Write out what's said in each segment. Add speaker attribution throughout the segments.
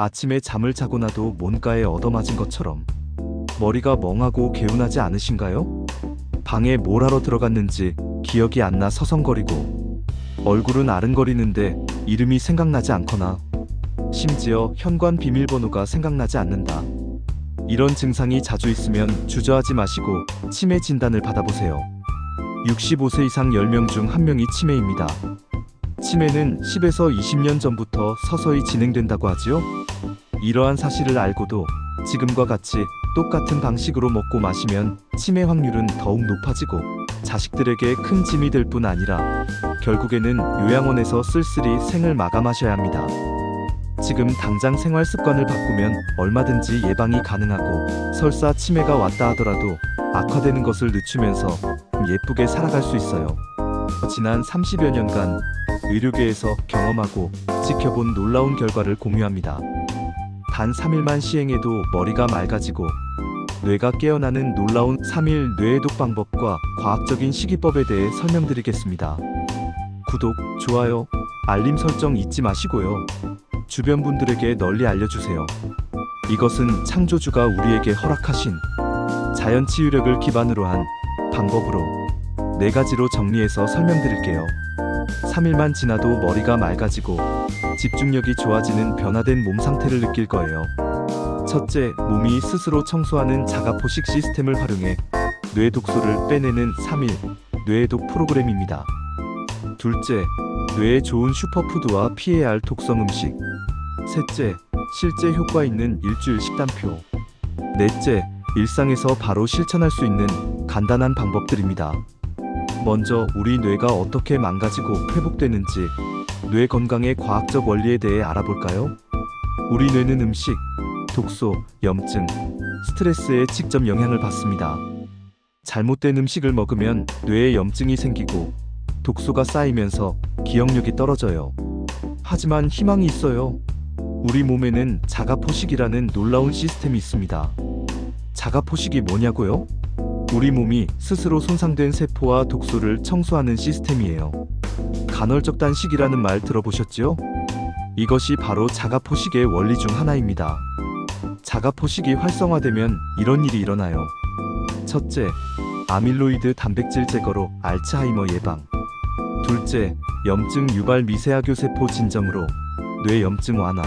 Speaker 1: 아침에 잠을 자고 나도 뭔가에 얻어맞은 것처럼 머리가 멍하고 개운하지 않으신가요? 방에 뭘 하러 들어갔는지 기억이 안 나 서성거리고 얼굴은 아른거리는데 이름이 생각나지 않거나 심지어 현관 비밀번호가 생각나지 않는다. 이런 증상이 자주 있으면 주저하지 마시고 치매 진단을 받아보세요. 65세 이상 10명 중 1명이 치매입니다. 치매는 10에서 20년 전부터 서서히 진행된다고 하지요. 이러한 사실을 알고도 지금과 같이 똑같은 방식으로 먹고 마시면 치매 확률은 더욱 높아지고 자식들에게 큰 짐이 될 뿐 아니라 결국에는 요양원에서 쓸쓸히 생을 마감하셔야 합니다. 지금 당장 생활 습관을 바꾸면 얼마든지 예방이 가능하고 설사 치매가 왔다 하더라도 악화되는 것을 늦추면서 예쁘게 살아갈 수 있어요. 지난 30여 년간 의료계에서 경험하고 지켜본 놀라운 결과를 공유합니다. 단 3일만 시행해도 머리가 맑아지고 뇌가 깨어나는 놀라운 3일 뇌해독 방법과 과학적인 식이법에 대해 설명드리겠습니다. 구독, 좋아요, 알림 설정 잊지 마시고요. 주변 분들에게 널리 알려주세요. 이것은 창조주가 우리에게 허락하신 자연 치유력을 기반으로 한 방법으로 4가지로 정리해서 설명드릴게요. 3일만 지나도 머리가 맑아지고 집중력이 좋아지는 변화된 몸 상태를 느낄 거예요. 첫째, 몸이 스스로 청소하는 자가포식 시스템을 활용해 뇌 독소를 빼내는 3일 뇌해독 프로그램입니다. 둘째, 뇌에 좋은 슈퍼푸드와 피해야 할 독성 음식. 셋째, 실제 효과 있는 일주일 식단표. 넷째, 일상에서 바로 실천할 수 있는 간단한 방법들입니다. 먼저 우리 뇌가 어떻게 망가지고 회복되는지 뇌 건강의 과학적 원리에 대해 알아볼까요? 우리 뇌는 음식, 독소, 염증, 스트레스에 직접 영향을 받습니다. 잘못된 음식을 먹으면 뇌에 염증이 생기고 독소가 쌓이면서 기억력이 떨어져요. 하지만 희망이 있어요. 우리 몸에는 자가포식이라는 놀라운 시스템이 있습니다. 자가포식이 뭐냐고요? 우리 몸이 스스로 손상된 세포와 독소를 청소하는 시스템이에요. 간헐적 단식이라는 말 들어보셨지요? 이것이 바로 자가포식의 원리 중 하나입니다. 자가포식이 활성화되면 이런 일이 일어나요. 첫째, 아밀로이드 단백질 제거로 알츠하이머 예방. 둘째, 염증 유발 미세하교 세포 진정으로 뇌 염증 완화.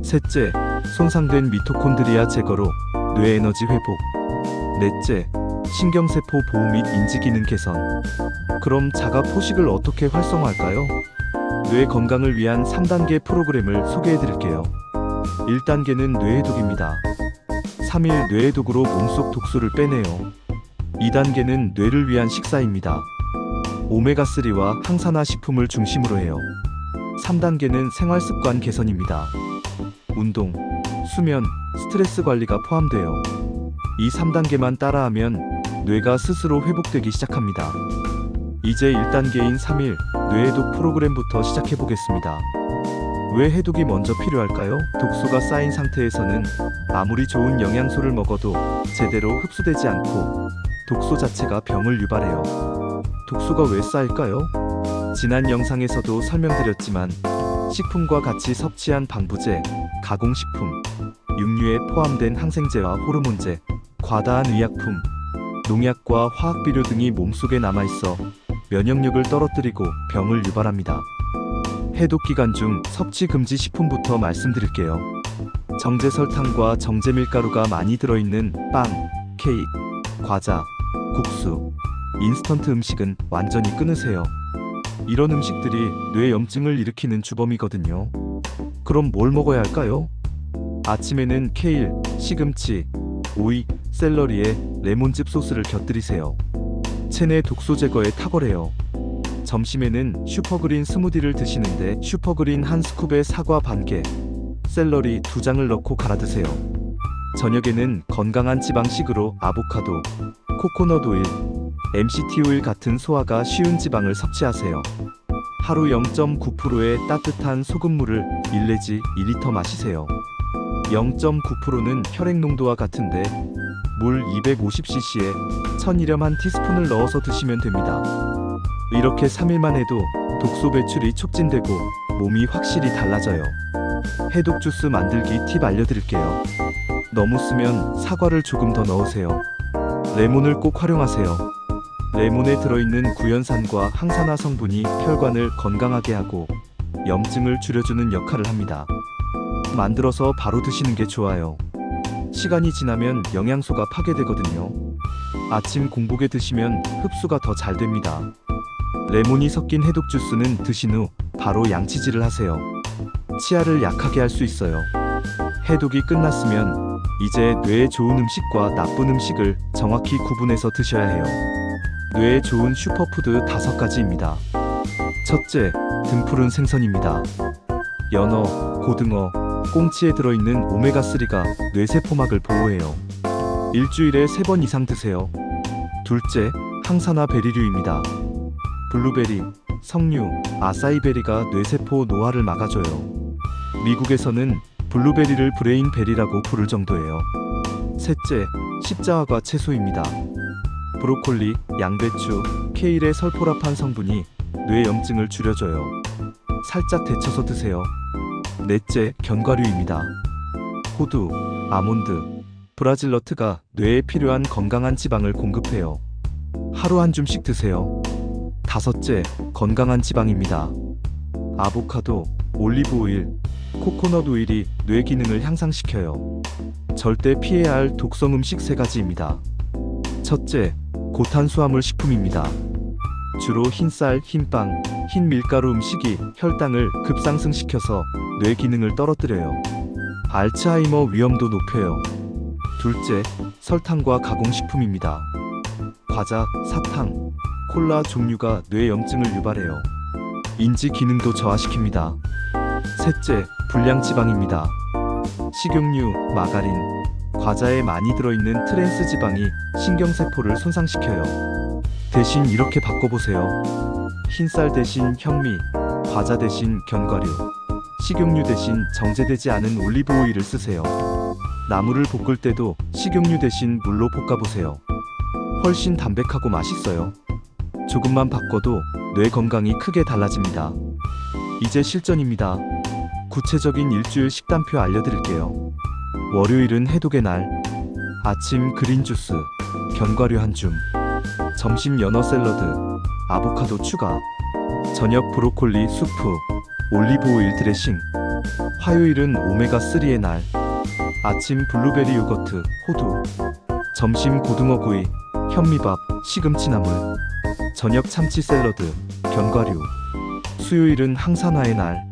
Speaker 1: 셋째, 손상된 미토콘드리아 제거로 뇌 에너지 회복. 넷째, 신경세포 보호 및 인지기능 개선. 그럼 자가포식을 어떻게 활성화할까요? 뇌 건강을 위한 3단계 프로그램을 소개해드릴게요. 1단계는 뇌해독입니다. 3일 뇌해독으로 몸속 독소를 빼내요. 2단계는 뇌를 위한 식사입니다. 오메가3와 항산화 식품을 중심으로 해요. 3단계는 생활습관 개선입니다. 운동, 수면, 스트레스 관리가 포함돼요. 이 3단계만 따라하면 뇌가 스스로 회복되기 시작합니다. 이제 1단계인 3일 뇌해독 프로그램부터 시작해보겠습니다. 왜 해독이 먼저 필요할까요? 독소가 쌓인 상태에서는 아무리 좋은 영양소를 먹어도 제대로 흡수되지 않고 독소 자체가 병을 유발해요. 독소가 왜 쌓일까요? 지난 영상에서도 설명드렸지만 식품과 같이 섭취한 방부제, 가공식품, 육류에 포함된 항생제와 호르몬제, 과다한 의약품, 농약과 화학비료 등이 몸속에 남아있어 면역력을 떨어뜨리고 병을 유발합니다. 해독 기간 중 섭취 금지 식품부터 말씀드릴게요. 정제 설탕과 정제 밀가루가 많이 들어있는 빵, 케이크, 과자, 국수, 인스턴트 음식은 완전히 끊으세요. 이런 음식들이 뇌 염증을 일으키는 주범이거든요. 그럼 뭘 먹어야 할까요? 아침에는 케일, 시금치, 오이, 샐러리에 레몬즙 소스를 곁들이세요. 체내 독소 제거에 탁월해요. 점심에는 슈퍼그린 스무디를 드시는데 슈퍼그린 한 스쿱에 사과 반 개, 샐러리 2장을 넣고 갈아 드세요. 저녁에는 건강한 지방식으로 아보카도, 코코넛 오일, MCT 오일 같은 소화가 쉬운 지방을 섭취하세요. 하루 0.9%의 따뜻한 소금물을 1 내지 2리터 마시세요. 0.9%는 혈액 농도와 같은데 물 250cc에 천일염 한 티스푼을 넣어서 드시면 됩니다. 이렇게 3일만 해도 독소 배출이 촉진되고 몸이 확실히 달라져요. 해독 주스 만들기 팁 알려드릴게요. 너무 쓰면 사과를 조금 더 넣으세요. 레몬을 꼭 활용하세요. 레몬에 들어있는 구연산과 항산화 성분이 혈관을 건강하게 하고 염증을 줄여주는 역할을 합니다. 만들어서 바로 드시는 게 좋아요. 시간이 지나면 영양소가 파괴되거든요. 아침 공복에 드시면 흡수가 더 잘 됩니다. 레몬이 섞인 해독 주스는 드신 후 바로 양치질을 하세요. 치아를 약하게 할 수 있어요. 해독이 끝났으면 이제 뇌에 좋은 음식과 나쁜 음식을 정확히 구분해서 드셔야 해요. 뇌에 좋은 슈퍼푸드 5가지입니다. 첫째, 등푸른 생선입니다. 연어, 고등어, 꽁치에 들어있는 오메가3가 뇌세포막을 보호해요. 일주일에 3번 이상 드세요. 둘째, 항산화 베리류입니다. 블루베리, 석류, 아사이베리가 뇌세포 노화를 막아줘요. 미국에서는 블루베리를 브레인베리라고 부를 정도예요. 셋째, 십자화과 채소입니다. 브로콜리, 양배추, 케일의 설포라판 성분이 뇌 염증을 줄여줘요. 살짝 데쳐서 드세요. 넷째, 견과류입니다. 호두, 아몬드, 브라질너트가 뇌에 필요한 건강한 지방을 공급해요. 하루 한 줌씩 드세요. 다섯째, 건강한 지방입니다. 아보카도, 올리브 오일, 코코넛 오일이 뇌 기능을 향상시켜요. 절대 피해야 할 독성 음식 3가지입니다. 첫째, 고탄수화물 식품입니다. 주로 흰쌀, 흰빵, 흰 밀가루 음식이 혈당을 급상승시켜서 뇌 기능을 떨어뜨려요. 알츠하이머 위험도 높여요. 둘째, 설탕과 가공식품입니다. 과자, 사탕, 콜라 종류가 뇌 염증을 유발해요. 인지 기능도 저하시킵니다. 셋째, 불량지방입니다. 식용유, 마가린, 과자에 많이 들어있는 트랜스 지방이 신경세포를 손상시켜요. 대신 이렇게 바꿔보세요. 흰쌀 대신 현미, 과자 대신 견과류, 식용유 대신 정제되지 않은 올리브 오일을 쓰세요. 나물을 볶을 때도 식용유 대신 물로 볶아보세요. 훨씬 담백하고 맛있어요. 조금만 바꿔도 뇌 건강이 크게 달라집니다. 이제 실전입니다. 구체적인 일주일 식단표 알려드릴게요. 월요일은 해독의 날. 아침 그린 주스, 견과류 한 줌. 점심 연어 샐러드, 아보카도 추가. 저녁 브로콜리 수프, 올리브 오일 드레싱. 화요일은 오메가3의 날. 아침 블루베리 요거트, 호두. 점심 고등어 구이, 현미밥, 시금치나물. 저녁 참치 샐러드, 견과류. 수요일은 항산화의 날.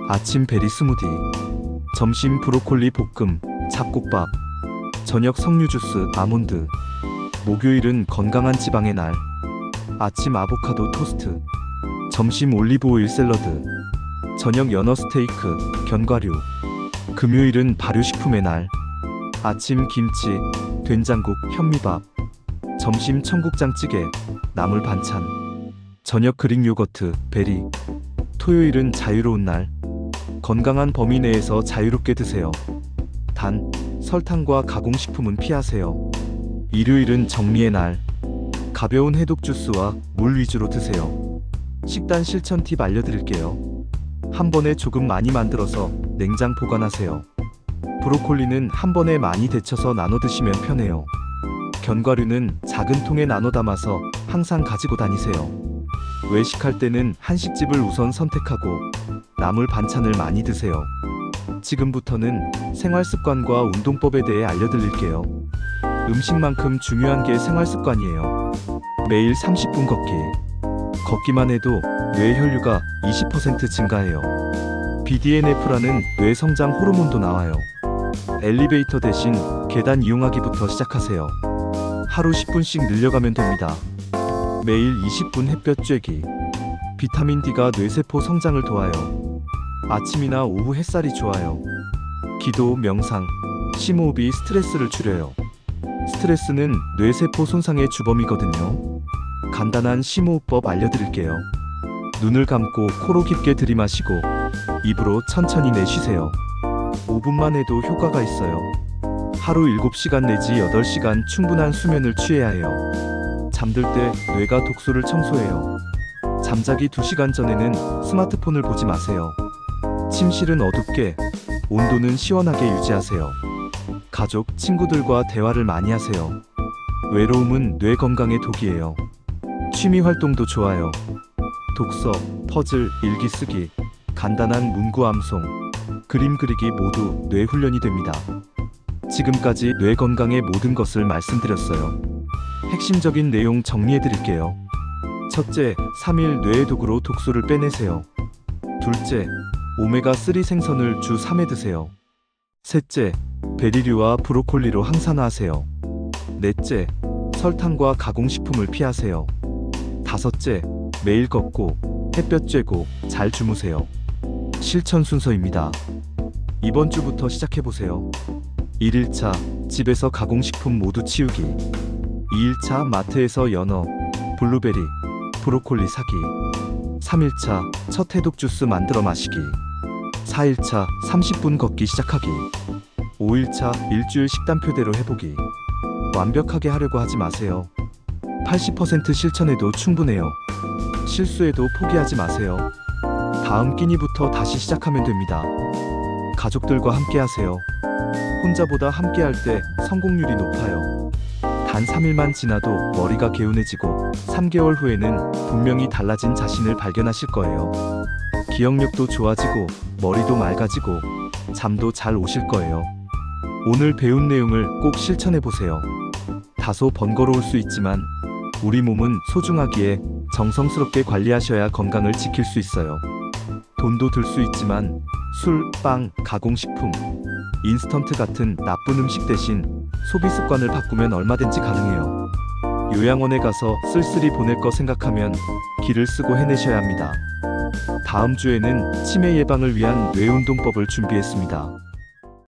Speaker 1: 아침 베리 스무디. 점심 브로콜리 볶음, 잡곡밥. 저녁 석류 주스, 아몬드. 목요일은 건강한 지방의 날. 아침 아보카도 토스트. 점심 올리브 오일 샐러드. 저녁 연어 스테이크, 견과류. 금요일은 발효식품의 날. 아침 김치, 된장국, 현미밥. 점심 청국장찌개, 나물 반찬. 저녁 그릭 요거트, 베리. 토요일은 자유로운 날. 건강한 범위 내에서 자유롭게 드세요. 단, 설탕과 가공식품은 피하세요. 일요일은 정리의 날. 가벼운 해독 주스와 물 위주로 드세요. 식단 실천 팁 알려드릴게요. 한 번에 조금 많이 만들어서 냉장 보관하세요. 브로콜리는 한 번에 많이 데쳐서 나눠 드시면 편해요. 견과류는 작은 통에 나눠 담아서 항상 가지고 다니세요. 외식할 때는 한식집을 우선 선택하고 나물 반찬을 많이 드세요. 지금부터는 생활습관과 운동법에 대해 알려드릴게요. 음식만큼 중요한 게 생활습관이에요. 매일 30분 걷기. 걷기만 해도 뇌 혈류가 20% 증가해요. BDNF라는 뇌 성장 호르몬도 나와요. 엘리베이터 대신 계단 이용하기부터 시작하세요. 하루 10분씩 늘려가면 됩니다. 매일 20분 햇볕 쬐기. 비타민 D가 뇌세포 성장을 도와요. 아침이나 오후 햇살이 좋아요. 기도, 명상, 심호흡이 스트레스를 줄여요. 스트레스는 뇌세포 손상의 주범이거든요. 간단한 심호흡법 알려드릴게요. 눈을 감고 코로 깊게 들이마시고 입으로 천천히 내쉬세요. 5분만 해도 효과가 있어요. 하루 7시간 내지 8시간 충분한 수면을 취해야 해요. 잠들 때 뇌가 독소를 청소해요. 잠자기 2시간 전에는 스마트폰을 보지 마세요. 침실은 어둡게 온도는 시원하게 유지하세요. 가족, 친구들과 대화를 많이 하세요. 외로움은 뇌 건강에 독이에요. 취미 활동도 좋아요. 독서, 퍼즐, 일기 쓰기, 간단한 문구 암송, 그림 그리기 모두 뇌 훈련이 됩니다. 지금까지 뇌 건강의 모든 것을 말씀드렸어요. 핵심적인 내용 정리해 드릴게요. 첫째, 3일 뇌의 독으로 독소를 빼내세요. 둘째, 오메가3 생선을 주 3회 드세요. 셋째, 베리류와 브로콜리로 항산화하세요. 넷째, 설탕과 가공식품을 피하세요. 다섯째, 매일 걷고 햇볕 쬐고 잘 주무세요. 실천 순서입니다. 이번 주부터 시작해보세요. 1일차, 집에서 가공식품 모두 치우기. 2일차, 마트에서 연어, 블루베리, 브로콜리 사기. 3일차, 첫 해독 주스 만들어 마시기. 4일차, 30분 걷기 시작하기. 5일차, 일주일 식단표대로 해보기. 완벽하게 하려고 하지 마세요. 80% 실천해도 충분해요. 실수해도 포기하지 마세요. 다음 끼니부터 다시 시작하면 됩니다. 가족들과 함께 하세요. 혼자보다 함께 할 때 성공률이 높아요. 단 3일만 지나도 머리가 개운해지고 3개월 후에는 분명히 달라진 자신을 발견하실 거예요. 기억력도 좋아지고 머리도 맑아지고 잠도 잘 오실 거예요. 오늘 배운 내용을 꼭 실천해 보세요. 다소 번거로울 수 있지만 우리 몸은 소중하기에 정성스럽게 관리하셔야 건강을 지킬 수 있어요. 돈도 들 수 있지만 술, 빵, 가공식품, 인스턴트 같은 나쁜 음식 대신 소비 습관을 바꾸면 얼마든지 가능해요. 요양원에 가서 쓸쓸히 보낼 거 생각하면 기를 쓰고 해내셔야 합니다. 다음 주에는 치매 예방을 위한 뇌운동법을 준비했습니다.